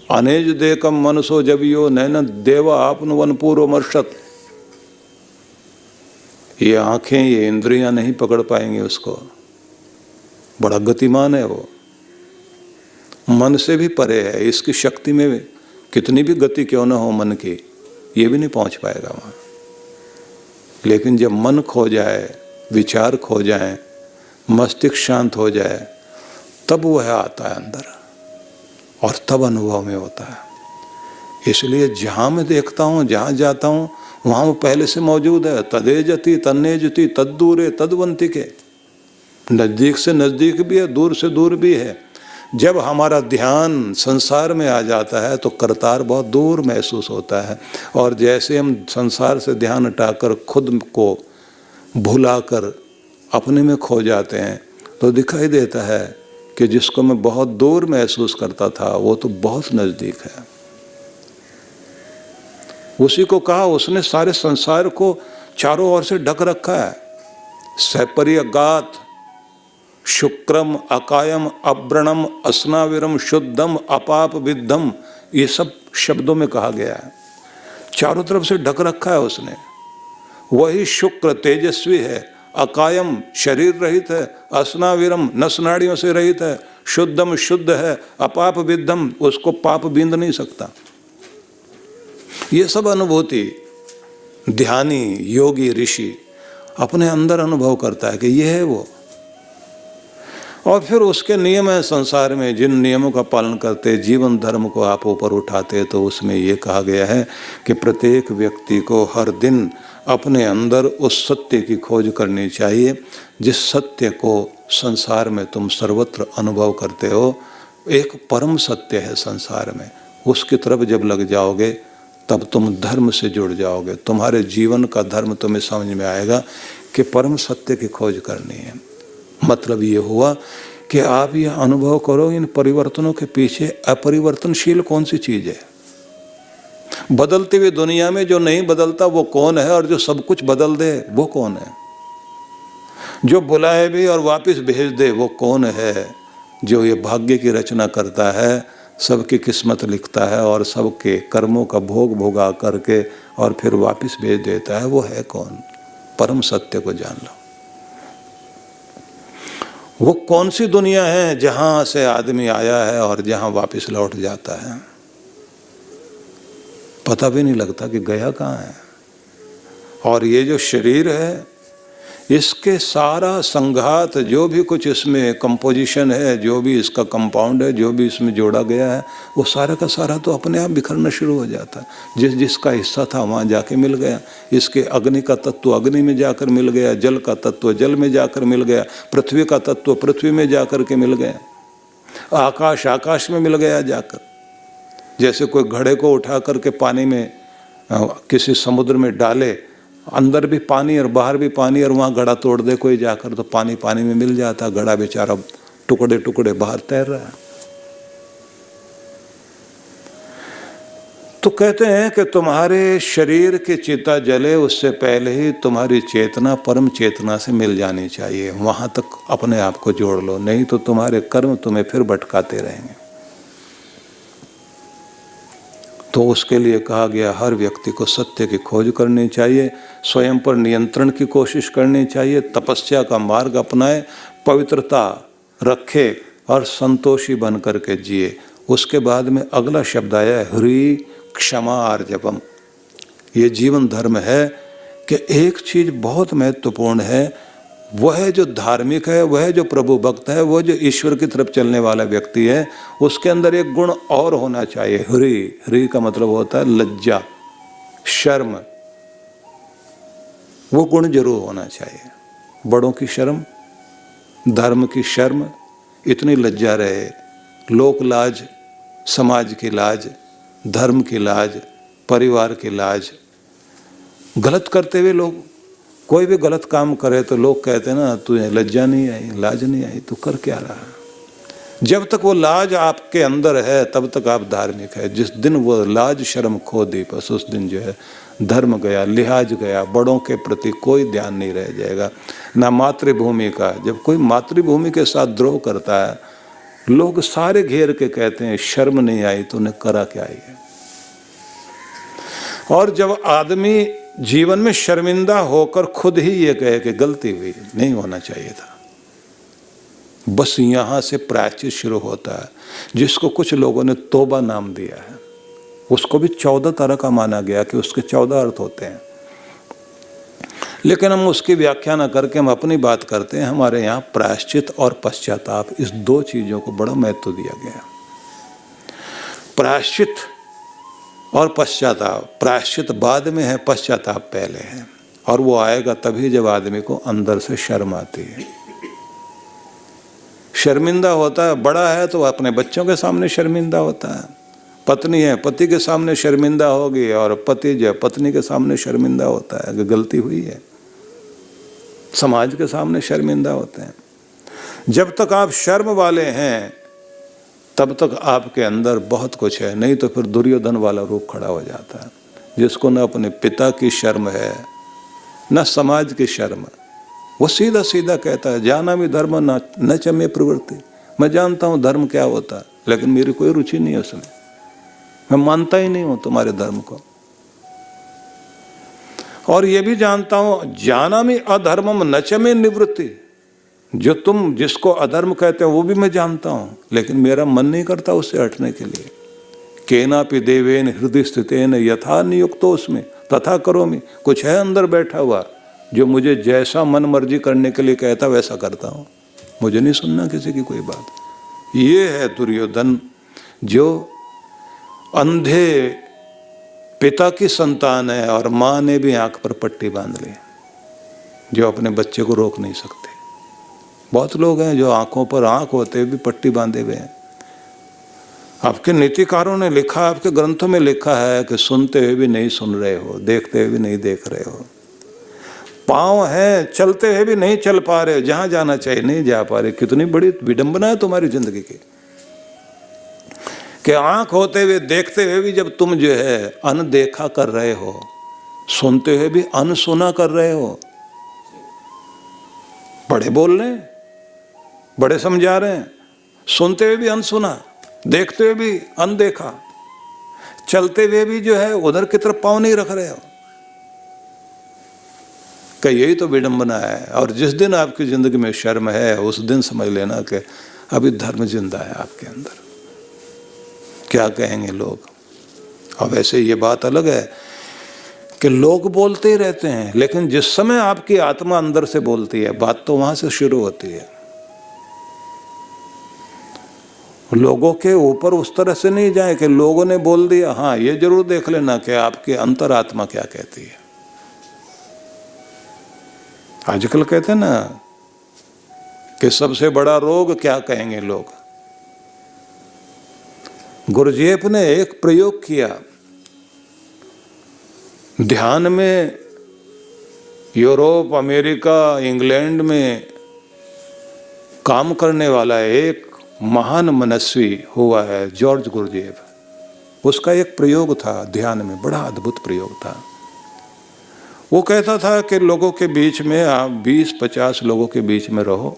अनेज देकम मनसो जबियो नैन देवा आपन वन पूर्व मर्षत। ये आंखें, ये इंद्रियां नहीं पकड़ पाएंगे उसको, बड़ा गतिमान है वो, मन से भी परे है। इसकी शक्ति में कितनी भी गति क्यों ना हो मन की, ये भी नहीं पहुंच पाएगा वहां। लेकिन जब मन खो जाए, विचार खो जाए, मस्तिष्क शांत हो जाए, तब वह आता है अंदर और तब अनुभव में होता है। इसलिए जहां मैं देखता हूं, जहां जाता हूं, वहां वो पहले से मौजूद है। तदेजति तन्नेजति तद्दूरे तद्वंतिके, नजदीक से नजदीक भी है, दूर से दूर भी है। जब हमारा ध्यान संसार में आ जाता है तो करतार बहुत दूर महसूस होता है, और जैसे हम संसार से ध्यान हटाकर खुद को भुलाकर अपने में खो जाते हैं तो दिखाई देता है कि जिसको मैं बहुत दूर महसूस करता था वो तो बहुत नजदीक है। उसी को कहा, उसने सारे संसार को चारों ओर से ढक रखा है। सैपर्यगात शुक्रम अकायम अब्रणम अस्नाविरम शुद्धम अपाप विद्धम, ये सब शब्दों में कहा गया है। चारों तरफ से ढक रखा है उसने। वही शुक्र तेजस्वी है, अकायम शरीर रहित है, अस्नाविरम नस नाड़ियों से रहित है, शुद्धम शुद्ध है, अपाप विद्धम उसको पाप बींद नहीं सकता। ये सब अनुभूति ध्यानी योगी ऋषि अपने अंदर अनुभव करता है कि ये है वो। और फिर उसके नियम है संसार में, जिन नियमों का पालन करते जीवन धर्म को आप ऊपर उठाते, तो उसमें ये कहा गया है कि प्रत्येक व्यक्ति को हर दिन अपने अंदर उस सत्य की खोज करनी चाहिए जिस सत्य को संसार में तुम सर्वत्र अनुभव करते हो। एक परम सत्य है संसार में, उसकी तरफ जब लग जाओगे तब तुम धर्म से जुड़ जाओगे। तुम्हारे जीवन का धर्म तुम्हें समझ में आएगा कि परम सत्य की खोज करनी है। मतलब ये हुआ कि आप ये अनुभव करो, इन परिवर्तनों के पीछे अपरिवर्तनशील कौन सी चीज है। बदलती हुई दुनिया में जो नहीं बदलता वो कौन है, और जो सब कुछ बदल दे वो कौन है। जो बुलाए भी और वापस भेज दे वो कौन है। जो ये भाग्य की रचना करता है, सबकी किस्मत लिखता है और सबके कर्मों का भोग भोगा करके और फिर वापस भेज देता है, वो है कौन। परम सत्य को जान लो। वो कौन सी दुनिया है जहां से आदमी आया है और जहां वापस लौट जाता है, पता भी नहीं लगता कि गया कहाँ है। और ये जो शरीर है, इसके सारा संघात, जो भी कुछ इसमें कंपोजिशन है, जो भी इसका कंपाउंड है, जो भी इसमें जोड़ा गया है, वो सारा का सारा तो अपने आप बिखरना शुरू हो जाता है। जिस जिसका हिस्सा था वहाँ जाके मिल गया। इसके अग्नि का तत्व अग्नि में जाकर मिल गया, जल का तत्व जल में जाकर मिल गया, पृथ्वी का तत्व पृथ्वी में जाकर के मिल गया, आकाश आकाश में मिल गया जाकर। जैसे कोई घड़े को उठा करके पानी में किसी समुद्र में डाले, अंदर भी पानी और बाहर भी पानी, और वहाँ घड़ा तोड़ दे कोई जाकर तो पानी पानी में मिल जाता। घड़ा बेचारा टुकड़े टुकड़े बाहर तैर रहा है। तो कहते हैं कि तुम्हारे शरीर की चिता जले उससे पहले ही तुम्हारी चेतना परम चेतना से मिल जानी चाहिए। वहां तक अपने आप को जोड़ लो, नहीं तो तुम्हारे कर्म तुम्हें फिर भटकाते रहेंगे। तो उसके लिए कहा गया हर व्यक्ति को सत्य की खोज करनी चाहिए, स्वयं पर नियंत्रण की कोशिश करनी चाहिए, तपस्या का मार्ग अपनाए, पवित्रता रखे और संतोषी बन करके जिए। उसके बाद में अगला शब्द आया ह्री क्षमा आर्जवम। ये जीवन धर्म है कि एक चीज बहुत महत्वपूर्ण है, वह जो धार्मिक है, वह जो प्रभु भक्त है, वह जो ईश्वर की तरफ चलने वाला व्यक्ति है, उसके अंदर एक गुण और होना चाहिए। ह्री का मतलब होता है लज्जा, शर्म। वो गुण जरूर होना चाहिए। बड़ों की शर्म, धर्म की शर्म, इतनी लज्जा रहे, लोक लाज, समाज की लाज, धर्म की लाज, परिवार की लाज। गलत करते हुए लोग कोई भी गलत काम करे तो लोग कहते हैं ना, तुझे लज्जा नहीं आई, लाज नहीं आई, तू कर क्या रहा। जब तक वो लाज आपके अंदर है तब तक आप धार्मिक है। जिस दिन वो लाज शर्म खो दी, बस उस दिन जो है धर्म गया, लिहाज गया, बड़ों के प्रति कोई ध्यान नहीं रह जाएगा। ना मातृभूमि का, जब कोई मातृभूमि के साथ द्रोह करता है लोग सारे घेर के कहते हैं शर्म नहीं आई तो उन्हें करा क्या है। और जब आदमी जीवन में शर्मिंदा होकर खुद ही ये कहे कि गलती हुई, नहीं होना चाहिए था, बस यहाँ से प्रायश्चित शुरू होता है, जिसको कुछ लोगों ने तौबा नाम दिया है। उसको भी 14 तरह का माना गया कि उसके 14 अर्थ होते हैं, लेकिन हम उसकी व्याख्या न करके हम अपनी बात करते हैं। हमारे यहाँ प्रायश्चित और पश्चाताप, इस दो चीज़ों को बड़ा महत्व दिया गया। प्रायश्चित और पश्चाताप, प्रायश्चित बाद में है, पश्चाताप पहले है, और वो आएगा तभी जब आदमी को अंदर से शर्म आती है। शर्मिंदा होता है, बड़ा है तो अपने बच्चों के सामने शर्मिंदा होता है, पत्नी है पति के सामने शर्मिंदा होगी, और पति जो पत्नी के सामने शर्मिंदा होता है कि गलती हुई है, समाज के सामने शर्मिंदा होते हैं। जब तक आप शर्म वाले हैं तब तक आपके अंदर बहुत कुछ है, नहीं तो फिर दुर्योधन वाला रूप खड़ा हो जाता है, जिसको न अपने पिता की शर्म है न समाज की शर्म। वो सीधा सीधा कहता है जानामि धर्म न च मे प्रवृत्ति, मैं जानता हूँ धर्म क्या होता है, लेकिन मेरी कोई रुचि नहीं है उसमें, मैं मानता ही नहीं हूँ तुम्हारे धर्म को। और ये भी जानता हूँ जानामि अधर्मम न च मे निवृत्ति, जो तुम जिसको अधर्म कहते हो वो भी मैं जानता हूँ, लेकिन मेरा मन नहीं करता उससे हटने के लिए। केनापि देवेन हृदय स्थितेन यथा नियुक्तो उसमें तथा करोमि, कुछ है अंदर बैठा हुआ जो मुझे जैसा मन मर्जी करने के लिए कहता वैसा करता हूँ, मुझे नहीं सुनना किसी की कोई बात। ये है दुर्योधन, जो अंधे पिता की संतान है और माँ ने भी आंख पर पट्टी बांध ली, जो अपने बच्चे को रोक नहीं सकते। बहुत लोग हैं जो आंखों पर आंख होते भी पट्टी बांधे हुए हैं। आपके नीतिकारों ने लिखा, आपके ग्रंथों में लिखा है कि सुनते हुए भी नहीं सुन रहे हो, देखते हुए भी नहीं देख रहे हो, पाँव हैं चलते हुए भी नहीं चल पा रहे हो, जहां जाना चाहिए नहीं जा पा रहे। कितनी बड़ी विडंबना है तुम्हारी जिंदगी की, कि आंख होते हुए देखते हुए भी जब तुम जो है अनदेखा कर रहे हो, सुनते हुए भी अनसुना कर रहे हो। बड़े बोल रहे हैं, बड़े समझा रहे हैं, सुनते हुए भी अनसुना, देखते हुए भी अनदेखा, चलते हुए भी जो है उधर की तरफ पाँव नहीं रख रहे हो। कि यही तो विडंबना है। और जिस दिन आपकी जिंदगी में शर्म है उस दिन समझ लेना कि अभी धर्म जिंदा है आपके अंदर। क्या कहेंगे लोग? अब वैसे ये बात अलग है कि लोग बोलते ही रहते हैं, लेकिन जिस समय आपकी आत्मा अंदर से बोलती है बात तो वहां से शुरू होती है। लोगों के ऊपर उस तरह से नहीं जाए कि लोगों ने बोल दिया। हाँ, ये जरूर देख लेना कि आपकी अंतरात्मा क्या कहती है। आजकल कहते हैं ना कि सबसे बड़ा रोग क्या कहेंगे लोग। गुरुजीएफ ने एक प्रयोग किया, ध्यान में यूरोप, अमेरिका, इंग्लैंड में काम करने वाला एक महान मनस्वी हुआ है जॉर्ज गुरुजीएफ। उसका एक प्रयोग था ध्यान में, बड़ा अद्भुत प्रयोग था। वो कहता था कि लोगों के बीच में आप 20-50 लोगों के बीच में रहो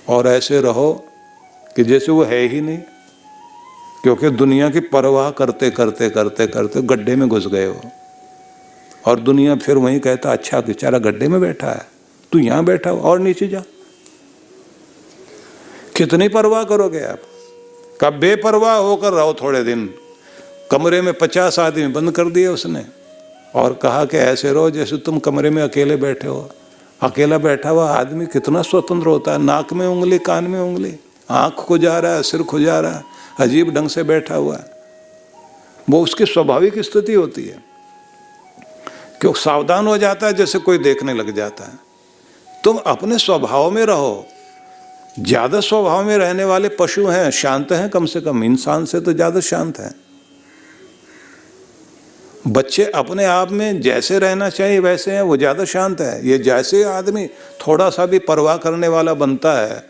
और ऐसे रहो कि जैसे वो है ही नहीं, क्योंकि दुनिया की परवाह करते करते करते करते गड्ढे में घुस गए हो। और दुनिया फिर वहीं कहता अच्छा बेचारा गड्ढे में बैठा है, तू यहाँ बैठा हो और नीचे जा। कितनी परवाह करोगे आप? कब बेपरवाह होकर रहो थोड़े दिन। कमरे में 50 आदमी बंद कर दिए उसने और कहा कि ऐसे रहो जैसे तुम कमरे में अकेले बैठे हो। अकेला बैठा हुआ आदमी कितना स्वतंत्र होता है, नाक में उंगली, कान में उंगली, आँख खुजा रहा है, सिर खुजा रहा है, अजीब ढंग से बैठा हुआ है। वो उसकी स्वाभाविक स्थिति होती है, क्योंकि सावधान हो जाता है जैसे कोई देखने लग जाता है। तुम अपने स्वभाव में रहो। ज्यादा स्वभाव में रहने वाले पशु हैं, शांत हैं, कम से कम इंसान से तो ज्यादा शांत हैं। बच्चे अपने आप में जैसे रहना चाहिए वैसे हैं, वो ज्यादा शांत है। ये जैसे आदमी थोड़ा सा भी परवाह करने वाला बनता है,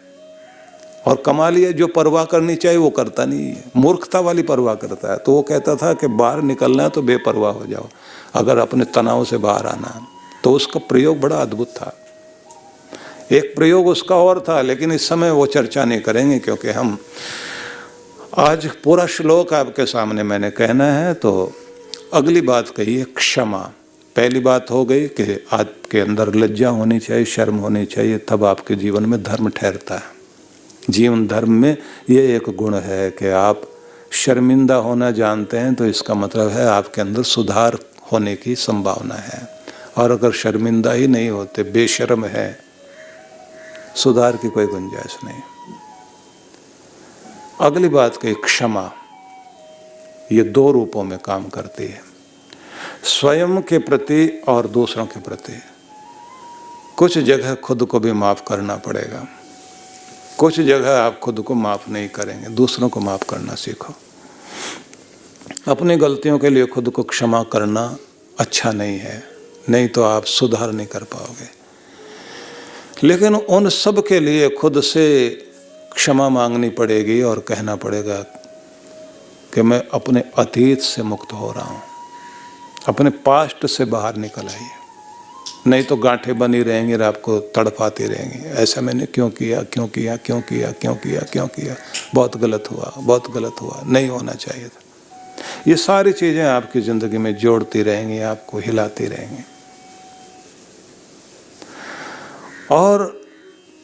और कमाल ये जो परवाह करनी चाहिए वो करता नहीं है, मूर्खता वाली परवाह करता है। तो वो कहता था कि बाहर निकलना है तो बेपरवाह हो जाओ, अगर अपने तनाव से बाहर आना है। तो उसका प्रयोग बड़ा अद्भुत था। एक प्रयोग उसका और था, लेकिन इस समय वो चर्चा नहीं करेंगे, क्योंकि हम आज पूरा श्लोक आपके सामने मैंने कहना है। तो अगली बात कही है क्षमा। पहली बात हो गई कि आपके अंदर लज्जा होनी चाहिए, शर्म होनी चाहिए, तब आपके जीवन में धर्म ठहरता है। जीवन धर्म में ये एक गुण है कि आप शर्मिंदा होना जानते हैं, तो इसका मतलब है आपके अंदर सुधार होने की संभावना है। और अगर शर्मिंदा ही नहीं होते, बेशर्म है, सुधार की कोई गुंजाइश नहीं। अगली बात कही क्षमा। ये दो रूपों में काम करती है, स्वयं के प्रति और दूसरों के प्रति। कुछ जगह खुद को भी माफ करना पड़ेगा, कुछ जगह आप खुद को माफ नहीं करेंगे, दूसरों को माफ करना सीखो। अपनी गलतियों के लिए खुद को क्षमा करना अच्छा नहीं है, नहीं तो आप सुधार नहीं कर पाओगे। लेकिन उन सब के लिए खुद से क्षमा मांगनी पड़ेगी और कहना पड़ेगा कि मैं अपने अतीत से मुक्त हो रहा हूँ, अपने पास्ट से बाहर निकल आइए, नहीं तो गांठें बनी रहेंगी और आपको तड़पाती रहेंगी। ऐसा मैंने क्यों किया, क्यों किया, क्यों किया, क्यों किया, क्यों किया, बहुत गलत हुआ, बहुत गलत हुआ, नहीं होना चाहिए था। ये सारी चीज़ें आपकी ज़िंदगी में जोड़ती रहेंगी, आपको हिलाती रहेंगी। और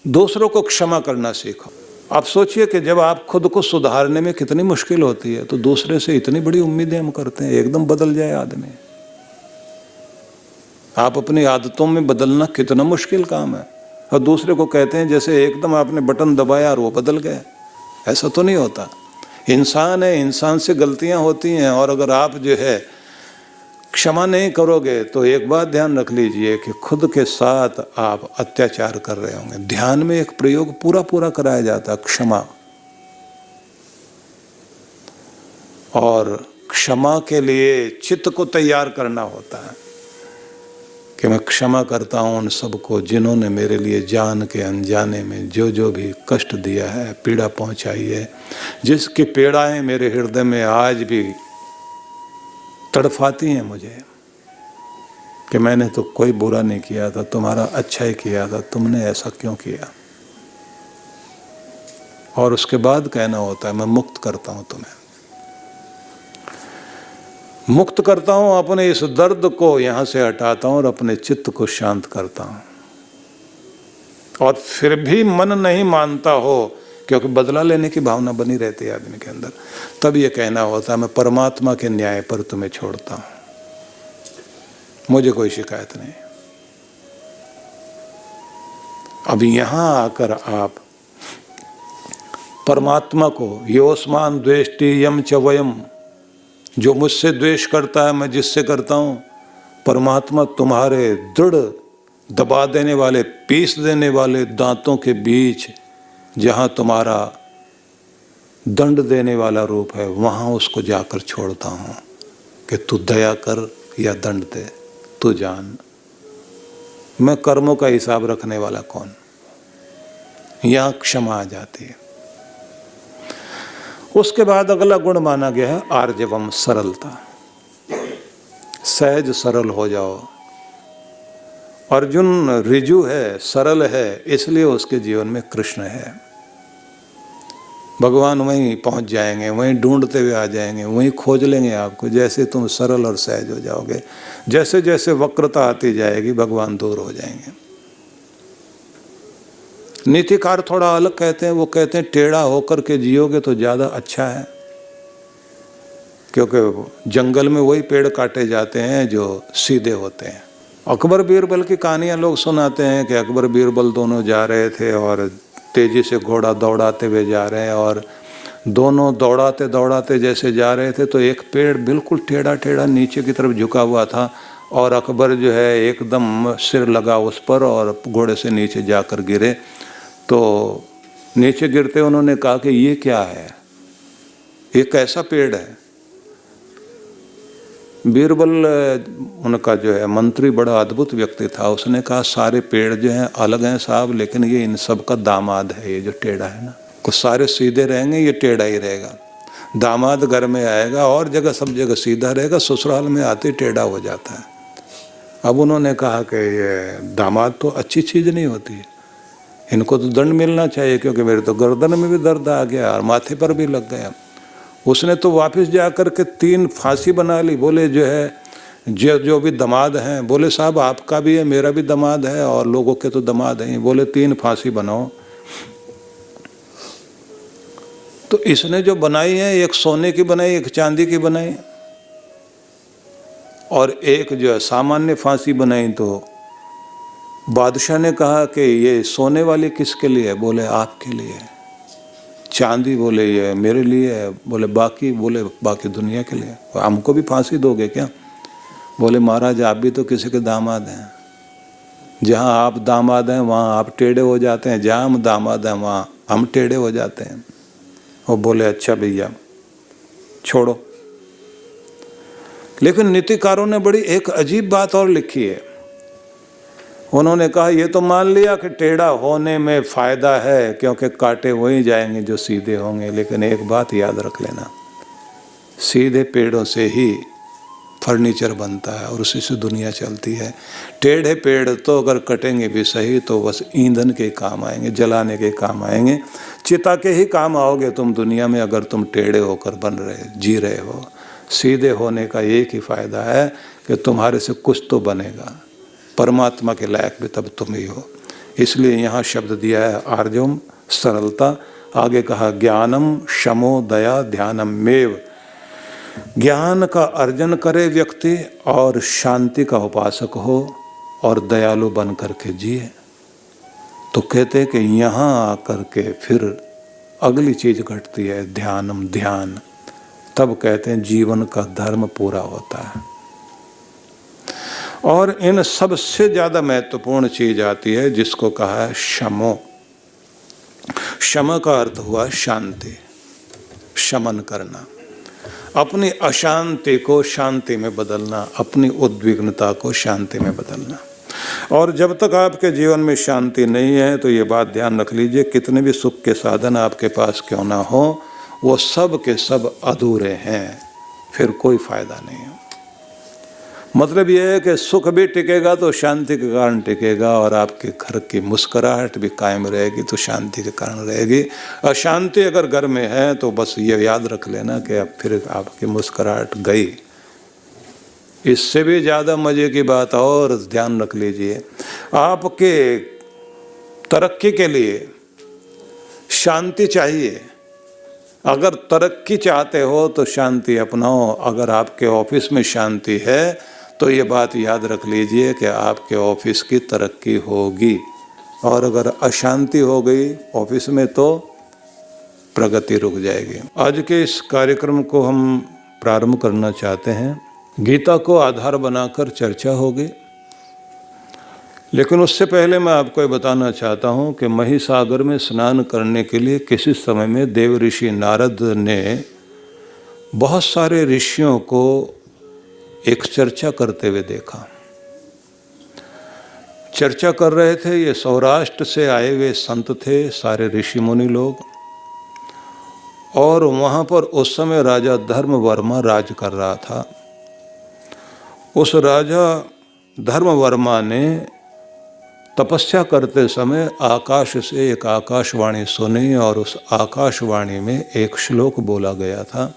दूसरों को क्षमा करना सीखो। आप सोचिए कि जब आप खुद को सुधारने में कितनी मुश्किल होती है, तो दूसरे से इतनी बड़ी उम्मीदें हम करते हैं एकदम बदल जाए आदमी। आप अपनी आदतों में बदलना कितना मुश्किल काम है, और दूसरे को कहते हैं जैसे एकदम आपने बटन दबाया और वो बदल गया। ऐसा तो नहीं होता। इंसान है, इंसान से गलतियां होती हैं, और अगर आप जो है क्षमा नहीं करोगे तो एक बात ध्यान रख लीजिए कि खुद के साथ आप अत्याचार कर रहे होंगे। ध्यान में एक प्रयोग पूरा पूरा कराया जाता है, क्षमा। और क्षमा के लिए चित्त को तैयार करना होता है कि मैं क्षमा करता हूँ उन सबको जिन्होंने मेरे लिए जान के अनजाने में जो जो भी कष्ट दिया है, पीड़ा पहुँचाई है, जिसकी पीड़ाएं मेरे हृदय में आज भी तड़फाती हैं मुझे, कि मैंने तो कोई बुरा नहीं किया था, तुम्हारा अच्छा ही किया था, तुमने ऐसा क्यों किया। और उसके बाद कहना होता है मैं मुक्त करता हूँ तुम्हें, मुक्त करता हूँ, अपने इस दर्द को यहाँ से हटाता हूँ और अपने चित्त को शांत करता हूँ। और फिर भी मन नहीं मानता हो, क्योंकि बदला लेने की भावना बनी रहती है आदमी के अंदर, तब ये कहना होता है मैं परमात्मा के न्याय पर तुम्हें छोड़ता हूँ, मुझे कोई शिकायत नहीं। अब यहाँ आकर आप परमात्मा को योस्मान द्वेष्टि यम च वयम, जो मुझसे द्वेष करता है मैं जिससे करता हूँ, परमात्मा तुम्हारे दृढ़ दबा देने वाले, पीस देने वाले दांतों के बीच जहाँ तुम्हारा दंड देने वाला रूप है, वहाँ उसको जाकर छोड़ता हूँ कि तू दया कर या दंड दे, तू जान। मैं कर्मों का हिसाब रखने वाला कौन। यहाँ क्षमा आ जाती है। उसके बाद अगला गुण माना गया है आर्जवम, सरलता। सहज सरल हो जाओ। अर्जुन ऋजु है, सरल है, इसलिए उसके जीवन में कृष्ण है। भगवान वहीं पहुंच जाएंगे, वहीं ढूंढते हुए आ जाएंगे, वहीं खोज लेंगे आपको। जैसे तुम सरल और सहज हो जाओगे, जैसे जैसे वक्रता आती जाएगी भगवान दूर हो जाएंगे। नीतिकार थोड़ा अलग कहते हैं, वो कहते हैं टेढ़ा होकर के जियोगे तो ज़्यादा अच्छा है, क्योंकि जंगल में वही पेड़ काटे जाते हैं जो सीधे होते हैं। अकबर बीरबल की कहानियाँ लोग सुनाते हैं कि अकबर बीरबल दोनों जा रहे थे और तेजी से घोड़ा दौड़ाते हुए जा रहे हैं, और दोनों दौड़ाते दौड़ाते जैसे जा रहे थे तो एक पेड़ बिल्कुल टेढ़ा टेढ़ा नीचे की तरफ झुका हुआ था, और अकबर जो है एकदम सिर लगा उस पर और घोड़े से नीचे जाकर गिरे। तो नीचे गिरते उन्होंने कहा कि ये क्या है, ये कैसा पेड़ है। बीरबल उनका जो है मंत्री बड़ा अद्भुत व्यक्ति था, उसने कहा सारे पेड़ जो हैं अलग हैं साहब, लेकिन ये इन सब का दामाद है। ये जो टेढ़ा है ना, कुछ सारे सीधे रहेंगे, ये टेढ़ा ही रहेगा। दामाद घर में आएगा और जगह सब जगह सीधा रहेगा, ससुराल में आते टेढ़ा हो जाता है। अब उन्होंने कहा कि ये दामाद तो अच्छी चीज़ नहीं होती है, इनको तो दंड मिलना चाहिए, क्योंकि मेरे तो गर्दन में भी दर्द आ गया और माथे पर भी लग गया। उसने तो वापस जा कर के 3 फांसी बना ली। बोले जो है जो भी दामाद हैं, बोले साहब आपका भी है, मेरा भी दामाद है और लोगों के तो दामाद हैं। बोले 3 फांसी बनाओ। तो इसने जो बनाई है, एक सोने की बनाई, एक चांदी की बनाई और एक जो है सामान्य फांसी बनाई। तो बादशाह ने कहा कि ये सोने वाली किसके लिए है? बोले आपके लिए। चांदी बोले ये मेरे लिए है। बोले बाकी दुनिया के लिए। हमको भी फांसी दोगे क्या? बोले महाराज आप भी तो किसी के दामाद हैं। जहाँ आप दामाद हैं वहाँ आप टेढ़े हो जाते हैं, जहाँ हम दामाद हैं वहाँ हम टेढ़े हो जाते हैं। वो बोले अच्छा भैया छोड़ो। लेकिन नीतिकारों ने बड़ी एक अजीब बात और लिखी है। उन्होंने कहा ये तो मान लिया कि टेढ़ा होने में फायदा है, क्योंकि कांटे वहीं जाएंगे जो सीधे होंगे। लेकिन एक बात याद रख लेना, सीधे पेड़ों से ही फर्नीचर बनता है और उसी से दुनिया चलती है। टेढ़े पेड़ तो अगर कटेंगे भी सही तो बस ईंधन के काम आएंगे, जलाने के काम आएंगे, चिता के ही काम आओगे तुम दुनिया में, अगर तुम टेढ़े होकर जी रहे हो। सीधे होने का एक ही फायदा है कि तुम्हारे से कुछ तो बनेगा, परमात्मा के लायक भी तब तुम ही हो। इसलिए यहाँ शब्द दिया है आर्जवम, सरलता। आगे कहा ज्ञानम शमो दया ध्यानम मेव। ज्ञान का अर्जन करे व्यक्ति और शांति का उपासक हो और दयालु बन करके जिए। तो कहते कि यहाँ आकर के फिर अगली चीज घटती है, ध्यानम, ध्यान। तब कहते हैं जीवन का धर्म पूरा होता है। और इन सबसे ज्यादा महत्वपूर्ण चीज आती है जिसको कहा है शमो। शम का अर्थ हुआ शांति, शमन करना, अपनी अशांति को शांति में बदलना, अपनी उद्विग्नता को शांति में बदलना। और जब तक आपके जीवन में शांति नहीं है तो ये बात ध्यान रख लीजिए, कितने भी सुख के साधन आपके पास क्यों ना हो, वो सब के सब अधूरे हैं, फिर कोई फायदा नहीं है। मतलब यह है कि सुख भी टिकेगा तो शांति के कारण टिकेगा, और आपके घर की मुस्कुराहट भी कायम रहेगी तो शांति के कारण रहेगी। अशांति अगर घर में है तो बस ये याद रख लेना कि अब फिर आपकी मुस्कुराहट गई। इससे भी ज़्यादा मज़े की बात और ध्यान रख लीजिए, आपके तरक्की के लिए शांति चाहिए। अगर तरक्की चाहते हो तो शांति अपनाओ। अगर आपके ऑफिस में शांति है तो ये बात याद रख लीजिए कि आपके ऑफिस की तरक्की होगी, और अगर अशांति हो गई ऑफिस में तो प्रगति रुक जाएगी। आज के इस कार्यक्रम को हम प्रारंभ करना चाहते हैं। गीता को आधार बनाकर चर्चा होगी, लेकिन उससे पहले मैं आपको ये बताना चाहता हूँ कि महिसागर में स्नान करने के लिए किसी समय में देव ऋषि नारद ने बहुत सारे ऋषियों को एक चर्चा करते हुए देखा। चर्चा कर रहे थे, ये सौराष्ट्र से आए हुए संत थे, सारे ऋषि मुनि लोग। और वहाँ पर उस समय राजा धर्मवर्मा राज कर रहा था। उस राजा धर्मवर्मा ने तपस्या करते समय आकाश से एक आकाशवाणी सुनी, और उस आकाशवाणी में एक श्लोक बोला गया था।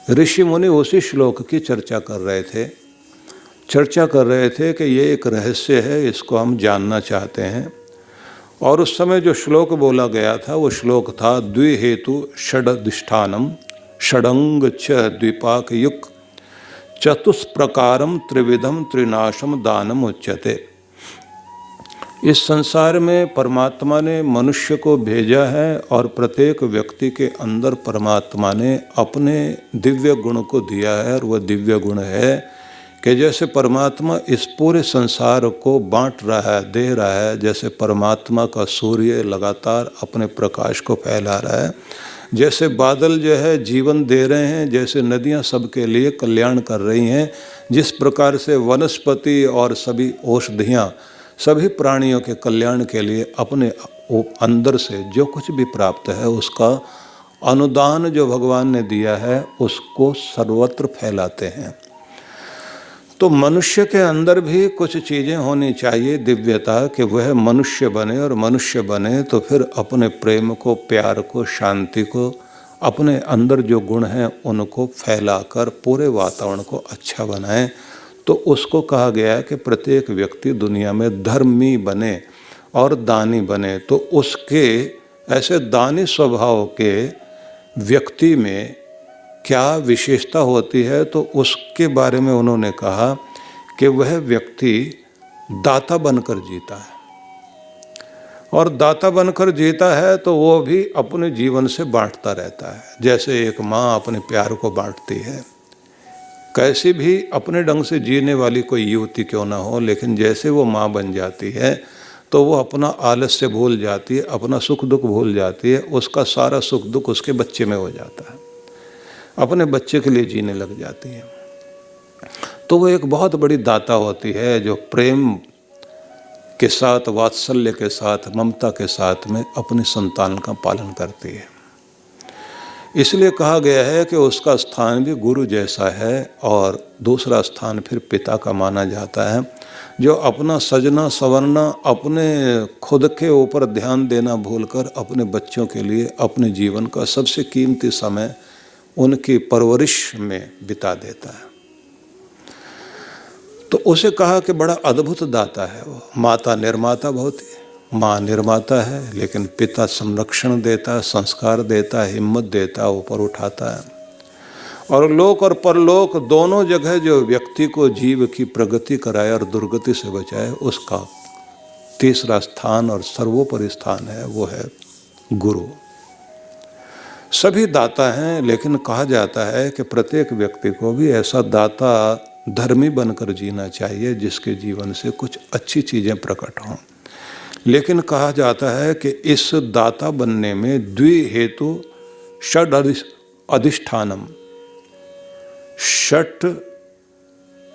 ऋषि मुनि उसी श्लोक की चर्चा कर रहे थे कि ये एक रहस्य है, इसको हम जानना चाहते हैं। और उस समय जो श्लोक बोला गया था वो श्लोक था द्विहेतु षडधिष्ठानम षडंग छ द्विपाक युक् चतुष्प्रकारम त्रिविधम त्रिनाशम दानम उच्यते। इस संसार में परमात्मा ने मनुष्य को भेजा है और प्रत्येक व्यक्ति के अंदर परमात्मा ने अपने दिव्य गुण को दिया है, और वह दिव्य गुण है कि जैसे परमात्मा इस पूरे संसार को बांट रहा है, दे रहा है, जैसे परमात्मा का सूर्य लगातार अपने प्रकाश को फैला रहा है, जैसे बादल जो है जीवन दे रहे हैं, जैसे नदियां सबके लिए कल्याण कर रही हैं, जिस प्रकार से वनस्पति और सभी औषधियाँ सभी प्राणियों के कल्याण के लिए अपने अंदर से जो कुछ भी प्राप्त है उसका अनुदान जो भगवान ने दिया है उसको सर्वत्र फैलाते हैं। तो मनुष्य के अंदर भी कुछ चीज़ें होनी चाहिए दिव्यता, कि वह मनुष्य बने, और मनुष्य बने तो फिर अपने प्रेम को, प्यार को, शांति को, अपने अंदर जो गुण हैं उनको फैलाकर पूरे वातावरण को अच्छा बनाए। तो उसको कहा गया है कि प्रत्येक व्यक्ति दुनिया में धर्मी बने और दानी बने। तो उसके ऐसे दानी स्वभाव के व्यक्ति में क्या विशेषता होती है, तो उसके बारे में उन्होंने कहा कि वह व्यक्ति दाता बनकर जीता है। और दाता बनकर जीता है तो वो भी अपने जीवन से बांटता रहता है। जैसे एक माँ अपने प्यार को बांटती है, कैसी भी अपने ढंग से जीने वाली कोई युवती क्यों ना हो, लेकिन जैसे वो माँ बन जाती है तो वो अपना आलस्य भूल जाती है, अपना सुख दुख भूल जाती है। उसका सारा सुख दुख उसके बच्चे में हो जाता है, अपने बच्चे के लिए जीने लग जाती है। तो वो एक बहुत बड़ी दाता होती है, जो प्रेम के साथ, वात्सल्य के साथ, ममता के साथ में अपनी संतान का पालन करती है। इसलिए कहा गया है कि उसका स्थान भी गुरु जैसा है, और दूसरा स्थान फिर पिता का माना जाता है, जो अपना सजना संवरना, अपने खुद के ऊपर ध्यान देना भूलकर अपने बच्चों के लिए अपने जीवन का सबसे कीमती समय उनकी परवरिश में बिता देता है। तो उसे कहा कि बड़ा अद्भुत दाता है वो। माता निर्माता बहुत ही, माँ निर्माता है, लेकिन पिता संरक्षण देता है, संस्कार देता है, हिम्मत देता है, ऊपर उठाता है। और लोक और परलोक दोनों जगह जो व्यक्ति को, जीव की प्रगति कराए और दुर्गति से बचाए, उसका तीसरा स्थान और सर्वोपरि स्थान है, वो है गुरु। सभी दाता हैं, लेकिन कहा जाता है कि प्रत्येक व्यक्ति को भी ऐसा दाता धर्मी बनकर जीना चाहिए जिसके जीवन से कुछ अच्छी चीज़ें प्रकट हों। लेकिन कहा जाता है कि इस दाता बनने में द्वि हेतु षड अधिष्ठानम,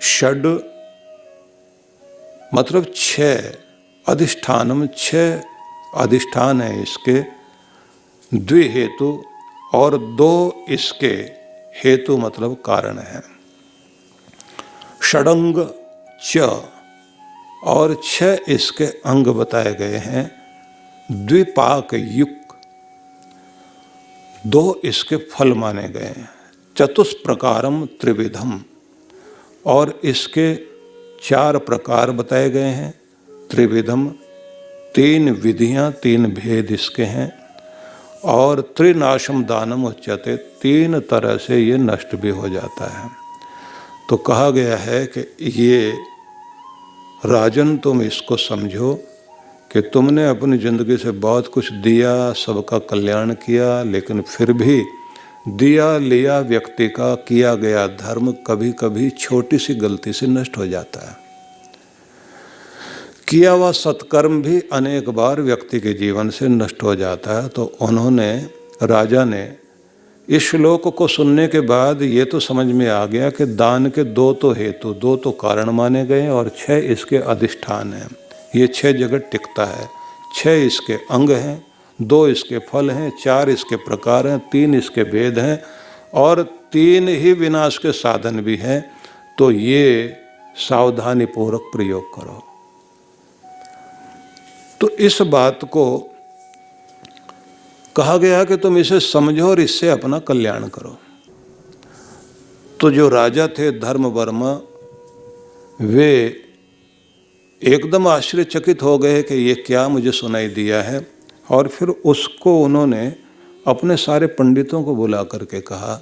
षड मतलब 6 अधिष्ठानम, 6 अधिष्ठान है इसके, द्वि हेतु और 2 इसके हेतु मतलब कारण है। षडंग च, और 6 इसके अंग बताए गए हैं। द्विपाक युक्त, 2 इसके फल माने गए हैं। चतुष्प्रकारम त्रिविधम, और इसके 4 प्रकार बताए गए हैं। त्रिविधम, 3 विधियां, 3 भेद इसके हैं। और त्रिनाशम दानम उच्यते, 3 तरह से ये नष्ट भी हो जाता है। तो कहा गया है कि ये राजन, तुम इसको समझो कि तुमने अपनी ज़िंदगी से बहुत कुछ दिया, सबका कल्याण किया, लेकिन फिर भी दिया लिया व्यक्ति का किया गया धर्म कभी कभी छोटी सी गलती से नष्ट हो जाता है। किया हुआ सत्कर्म भी अनेक बार व्यक्ति के जीवन से नष्ट हो जाता है। तो उन्होंने, राजा ने इस श्लोक को सुनने के बाद ये तो समझ में आ गया कि दान के 2 तो हेतु, 2 तो कारण माने गए, और 6 इसके अधिष्ठान हैं। ये 6 जगह टिकता है। 6 इसके अंग हैं, 2 इसके फल हैं, 4 इसके प्रकार हैं, 3 इसके भेद हैं, और 3 ही विनाश के साधन भी हैं। तो ये सावधानी पूर्वक प्रयोग करो। तो इस बात को कहा गया कि तुम इसे समझो और इससे अपना कल्याण करो। तो जो राजा थे धर्मवर्मा, वे एकदम आश्चर्यचकित हो गए कि ये क्या मुझे सुनाई दिया है। और फिर उसको उन्होंने अपने सारे पंडितों को बुला करके कहा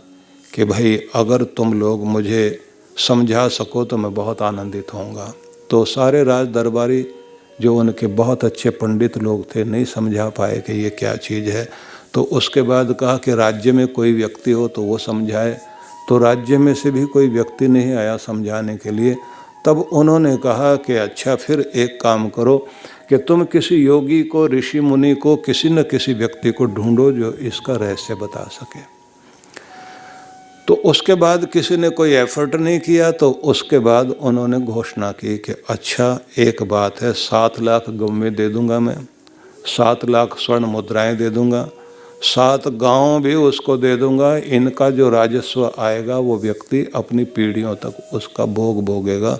कि भाई अगर तुम लोग मुझे समझा सको तो मैं बहुत आनंदित होऊंगा। तो सारे राज दरबारी जो उनके बहुत अच्छे पंडित लोग थे नहीं समझा पाए कि ये क्या चीज़ है। तो उसके बाद कहा कि राज्य में कोई व्यक्ति हो तो वो समझाए। तो राज्य में से भी कोई व्यक्ति नहीं आया समझाने के लिए। तब उन्होंने कहा कि अच्छा फिर एक काम करो कि तुम किसी योगी को, ऋषि मुनि को, किसी न किसी व्यक्ति को ढूंढो जो इसका रहस्य बता सके। तो उसके बाद किसी ने कोई एफर्ट नहीं किया। तो उसके बाद उन्होंने घोषणा की कि अच्छा एक बात है, 7 लाख गव्वें दे दूंगा मैं, 7 लाख स्वर्ण मुद्राएं दे दूंगा, 7 गांव भी उसको दे दूंगा, इनका जो राजस्व आएगा वो व्यक्ति अपनी पीढ़ियों तक उसका भोग भोगेगा।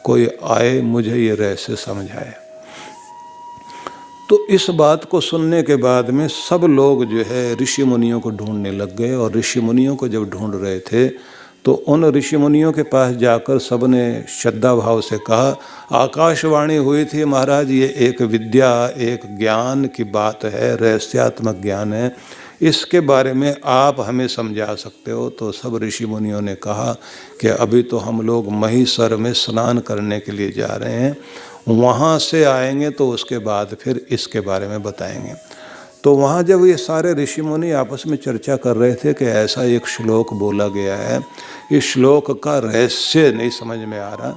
कोई आए मुझे ये रहस्य समझाए। तो इस बात को सुनने के बाद में सब लोग जो है ऋषि मुनियों को ढूंढने लग गए, और ऋषि मुनियों को जब ढूंढ रहे थे तो उन ऋषि मुनियों के पास जाकर सबने श्रद्धा भाव से कहा, आकाशवाणी हुई थी महाराज, ये एक विद्या, एक ज्ञान की बात है, रहस्यात्मक ज्ञान है, इसके बारे में आप हमें समझा सकते हो। तो सब ऋषि मुनियों ने कहा कि अभी तो हम लोग महीसर में स्नान करने के लिए जा रहे हैं, वहाँ से आएंगे तो उसके बाद फिर इसके बारे में बताएंगे। तो वहाँ जब ये सारे ऋषि मुनि आपस में चर्चा कर रहे थे कि ऐसा एक श्लोक बोला गया है, इस श्लोक का रहस्य नहीं समझ में आ रहा,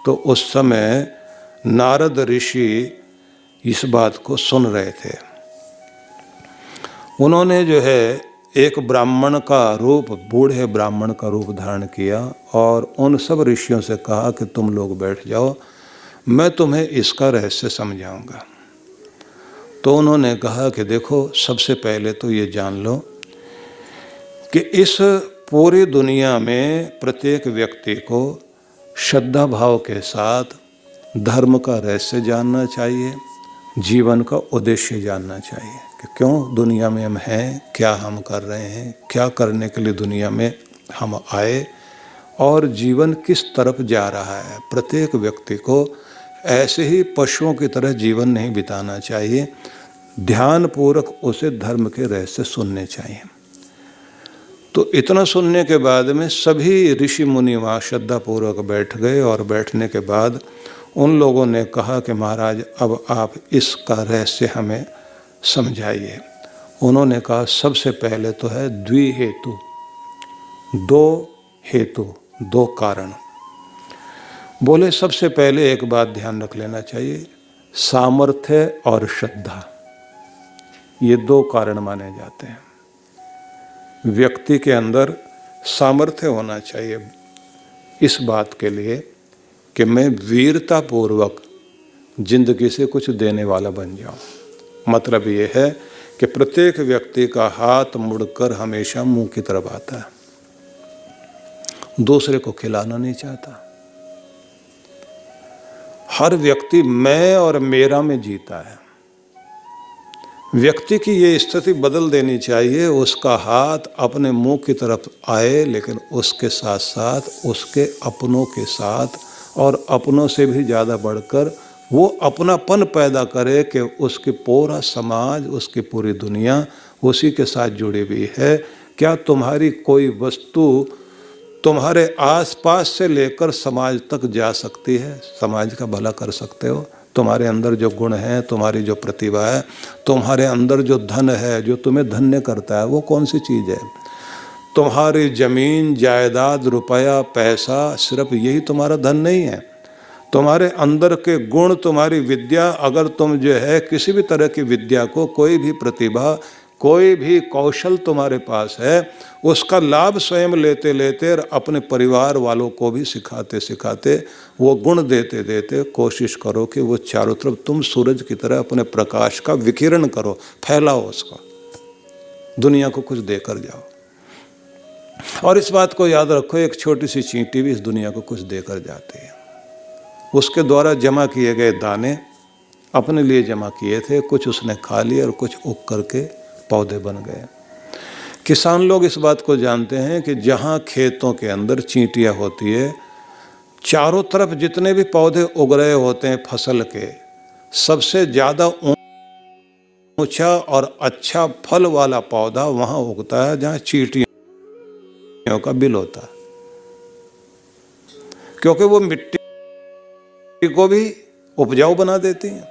तो उस समय नारद ऋषि इस बात को सुन रहे थे। उन्होंने जो है एक ब्राह्मण का रूप, बूढ़े ब्राह्मण का रूप धारण किया और उन सब ऋषियों से कहा कि तुम लोग बैठ जाओ, मैं तुम्हें इसका रहस्य समझाऊंगा। तो उन्होंने कहा कि देखो, सबसे पहले तो ये जान लो कि इस पूरी दुनिया में प्रत्येक व्यक्ति को श्रद्धा भाव के साथ धर्म का रहस्य जानना चाहिए, जीवन का उद्देश्य जानना चाहिए कि क्यों दुनिया में हम हैं, क्या हम कर रहे हैं, क्या करने के लिए दुनिया में हम आए और जीवन किस तरफ जा रहा है। प्रत्येक व्यक्ति को ऐसे ही पशुओं की तरह जीवन नहीं बिताना चाहिए, ध्यानपूर्वक उसे धर्म के रहस्य सुनने चाहिए। तो इतना सुनने के बाद में सभी ऋषि मुनि वहाँ श्रद्धापूर्वक बैठ गए, और बैठने के बाद उन लोगों ने कहा कि महाराज अब आप इसका रहस्य हमें समझाइए। उन्होंने कहा सबसे पहले तो है द्विहेतु, 2 हेतु, 2 कारण। बोले सबसे पहले एक बात ध्यान रख लेना चाहिए, सामर्थ्य और श्रद्धा, ये 2 कारण माने जाते हैं। व्यक्ति के अंदर सामर्थ्य होना चाहिए इस बात के लिए कि मैं वीरता पूर्वक जिंदगी से कुछ देने वाला बन जाऊं। मतलब ये है कि प्रत्येक व्यक्ति का हाथ मुड़कर हमेशा मुंह की तरफ आता है, दूसरे को खिलाना नहीं चाहता। हर व्यक्ति मैं और मेरा में जीता है। व्यक्ति की ये स्थिति बदल देनी चाहिए, उसका हाथ अपने मुंह की तरफ आए, लेकिन उसके साथ साथ उसके अपनों के साथ और अपनों से भी ज़्यादा बढ़कर वो अपनापन पैदा करे कि उसकी पूरा समाज, उसकी पूरी दुनिया उसी के साथ जुड़ी हुई है। क्या तुम्हारी कोई वस्तु तुम्हारे आसपास से लेकर समाज तक जा सकती है, समाज का भला कर सकते हो? तुम्हारे अंदर जो गुण है, तुम्हारी जो प्रतिभा है, तुम्हारे अंदर जो धन है, जो तुम्हें धन्य करता है, वो कौन सी चीज़ है? तुम्हारी जमीन, जायदाद, रुपया, पैसा, सिर्फ यही तुम्हारा धन नहीं है। तुम्हारे अंदर के गुण, तुम्हारी विद्या, अगर तुम जो है किसी भी तरह की विद्या को, कोई भी प्रतिभा, कोई भी कौशल तुम्हारे पास है, उसका लाभ स्वयं लेते लेते और अपने परिवार वालों को भी सिखाते सिखाते, वो गुण देते देते कोशिश करो कि वो चारों तरफ तुम सूरज की तरह अपने प्रकाश का विकिरण करो, फैलाओ उसको, दुनिया को कुछ देकर जाओ। और इस बात को याद रखो, एक छोटी सी चींटी भी इस दुनिया को कुछ देकर जाती है। उसके द्वारा जमा किए गए दाने अपने लिए जमा किए थे, कुछ उसने खा लिए और कुछ उग करके पौधे बन गए। किसान लोग इस बात को जानते हैं कि जहाँ खेतों के अंदर चींटियाँ होती है, चारों तरफ जितने भी पौधे उग रहे होते हैं फसल के, सबसे ज़्यादा ऊंचा और अच्छा फल वाला पौधा वहाँ उगता है जहाँ चींटियों का बिल होता है, क्योंकि वो मिट्टी को भी उपजाऊ बना देती हैं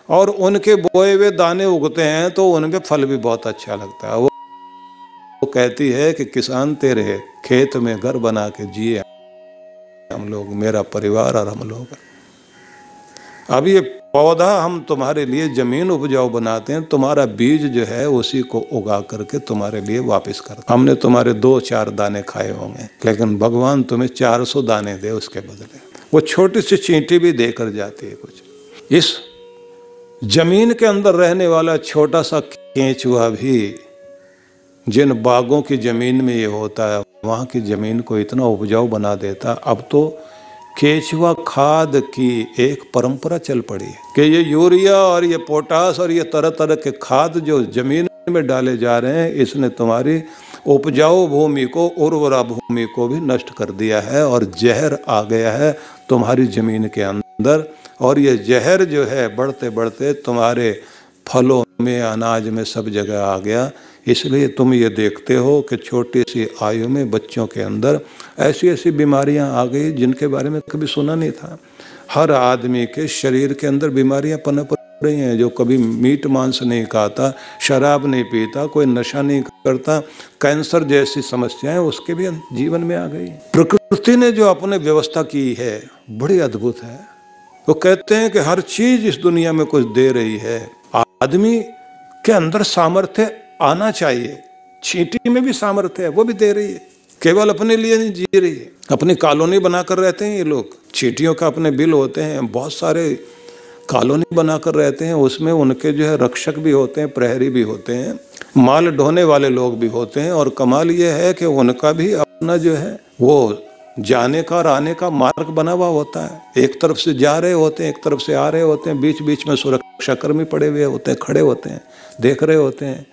और उनके बोए हुए दाने उगते हैं तो उनमें फल भी बहुत अच्छा लगता है। वो कहती है कि किसान तेरे खेत में घर बना के जिए हम लोग, मेरा परिवार और हम लोग। अब ये पौधा हम तुम्हारे लिए जमीन उपजाऊ बनाते हैं, तुम्हारा बीज जो है उसी को उगा करके तुम्हारे लिए वापस करते। हमने तुम्हारे 2-4 दाने खाए होंगे, लेकिन भगवान तुम्हें 400 दाने दे उसके बदले। वो छोटी सी चींटी भी देकर जाती है कुछ। इस जमीन के अंदर रहने वाला छोटा सा केंचुआ भी जिन बागों की ज़मीन में ये होता है वहाँ की ज़मीन को इतना उपजाऊ बना देता। अब तो केंचुआ खाद की एक परंपरा चल पड़ी है कि ये यूरिया और ये पोटास और ये तरह तरह के खाद जो ज़मीन में डाले जा रहे हैं, इसने तुम्हारी उपजाऊ भूमि को, उर्वरा भूमि को भी नष्ट कर दिया है और जहर आ गया है तुम्हारी ज़मीन के अंदर। और ये जहर जो है बढ़ते बढ़ते तुम्हारे फलों में, अनाज में, सब जगह आ गया। इसलिए तुम ये देखते हो कि छोटी सी आयु में बच्चों के अंदर ऐसी ऐसी बीमारियां आ गई जिनके बारे में कभी सुना नहीं था। हर आदमी के शरीर के अंदर बीमारियां पनप रही हैं। जो कभी मीट मांस नहीं खाता, शराब नहीं पीता, कोई नशा नहीं करता, कैंसर जैसी समस्याएं उसके भी जीवन में आ गई। प्रकृति ने जो अपने व्यवस्था की है बड़ी अद्भुत है। वो कहते हैं कि हर चीज इस दुनिया में कुछ दे रही है, आदमी के अंदर सामर्थ्य आना चाहिए। चींटी में भी सामर्थ्य है, वो भी दे रही है, केवल अपने लिए नहीं जी रही है। अपनी कॉलोनी बनाकर रहते हैं ये लोग। चींटियों का अपने बिल होते हैं, बहुत सारे कॉलोनी बनाकर रहते हैं, उसमें उनके जो है रक्षक भी होते हैं, प्रहरी भी होते हैं, माल ढोने वाले लोग भी होते हैं। और कमाल ये है कि उनका भी अपना जो है वो जाने का और आने का मार्ग बना हुआ होता है। एक तरफ से जा रहे होते हैं, एक तरफ से आ रहे होते हैं, बीच बीच में सुरक्षाकर्मी पड़े हुए होते हैं, खड़े होते हैं, देख रहे होते हैं।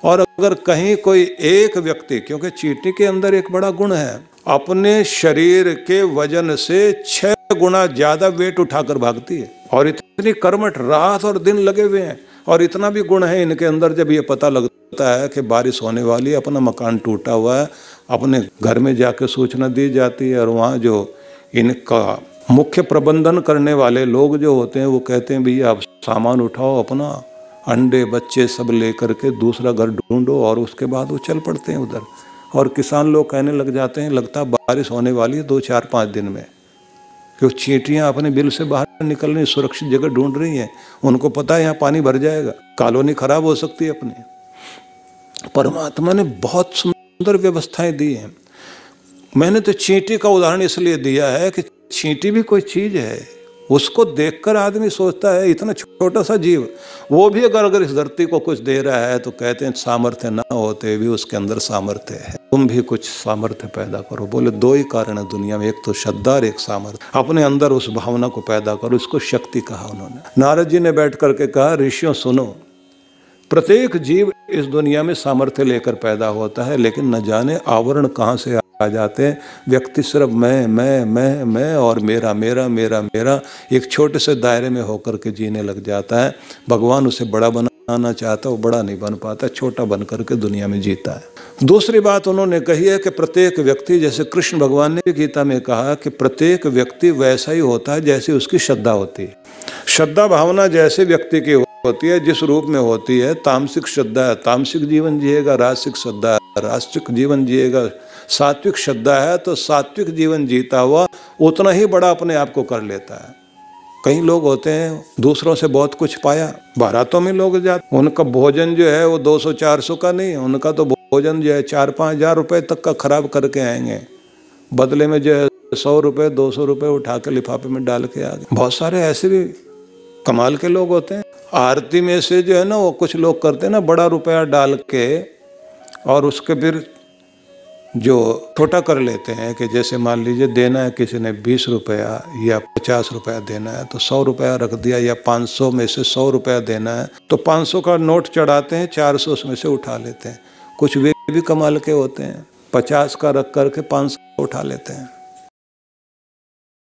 और अगर कहीं कोई एक व्यक्ति, क्योंकि चींटी के अंदर एक बड़ा गुण है, अपने शरीर के वजन से 6 गुना ज्यादा वेट उठाकर भागती है। और इतनी कर्मठ, रात और दिन लगे हुए हैं। और इतना भी गुण है इनके अंदर, जब ये पता लगता है कि बारिश होने वाली है, अपना मकान टूटा हुआ है, अपने घर में जाके सूचना दी जाती है। और वहाँ जो इनका मुख्य प्रबंधन करने वाले लोग जो होते हैं वो कहते हैं भैया आप सामान उठाओ, अपना अंडे बच्चे सब लेकर के दूसरा घर ढूंढो। और उसके बाद वो चल पड़ते हैं उधर। और किसान लोग कहने लग जाते हैं लगता है बारिश होने वाली है 2, 4, 5 दिन में, क्योंकि चींटियां अपने बिल से बाहर निकल रही, सुरक्षित जगह ढूंढ रही हैं। उनको पता है यहाँ पानी भर जाएगा, कॉलोनी खराब हो सकती है अपनी। परमात्मा ने बहुत सुंदर व्यवस्थाएं दी हैं। मैंने तो चींटी का उदाहरण इसलिए दिया है कि चींटी भी कोई चीज है। उसको देखकर आदमी सोचता है इतना छोटा सा जीव, वो भी अगर इस धरती को कुछ दे रहा है तो कहते हैं सामर्थ्य ना होते भी उसके अंदर सामर्थ्य है। तुम भी कुछ सामर्थ्य पैदा करो। बोले 2 ही कारण है दुनिया में, एक तो श्रद्धा और एक सामर्थ्य। अपने अंदर उस भावना को पैदा करो, इसको शक्ति कहा उन्होंने। नारद जी ने बैठ करके कहा ऋषियों सुनो, प्रत्येक जीव इस दुनिया में सामर्थ्य लेकर पैदा होता है, लेकिन न जाने आवरण कहाँ से आ जाते हैं। व्यक्ति सिर्फ मैं और मेरा मेरा मेरा मेरा एक छोटे से दायरे में होकर के जीने लग जाता है। भगवान उसे बड़ा बनाना चाहता है, वो बड़ा नहीं बन पाता, छोटा बन करके दुनिया में जीता है। दूसरी बात उन्होंने कही है कि प्रत्येक व्यक्ति, जैसे कृष्ण भगवान ने गीता में कहा कि प्रत्येक व्यक्ति वैसा ही होता है जैसी उसकी श्रद्धा होती है। श्रद्धा भावना जैसे व्यक्ति की होती है, जिस रूप में होती है, तामसिक श्रद्धा है तामसिक जीवन जिएगा, राजसिक श्रद्धा है राजसिक जीवन जिएगा, सात्विक श्रद्धा है तो सात्विक जीवन जीता हुआ उतना ही बड़ा अपने आप को कर लेता है। कई लोग होते हैं दूसरों से बहुत कुछ पाया, बारातों में लोग जाते, उनका भोजन जो है वो 200-400 का नहीं, उनका तो भोजन जो है 4-5 हज़ार रुपए तक का खराब करके आएंगे, बदले में जो है 100 रुपए 200 रुपए उठा के लिफाफे में डाल के आ गए। बहुत सारे ऐसे भी कमाल के लोग होते हैं। आरती में से जो है ना वो कुछ लोग करते हैं ना, बड़ा रुपया डाल के और उसके फिर जो छोटा कर लेते हैं कि जैसे मान लीजिए देना है किसी ने 20 रुपया या 50 रुपया देना है तो 100 रुपया रख दिया, या 500 में से 100 रुपया देना है तो 500 का नोट चढ़ाते हैं, 400 उसमें से उठा लेते हैं। कुछ वे भी कमाल के होते हैं, 50 का रख करके 500 उठा लेते हैं।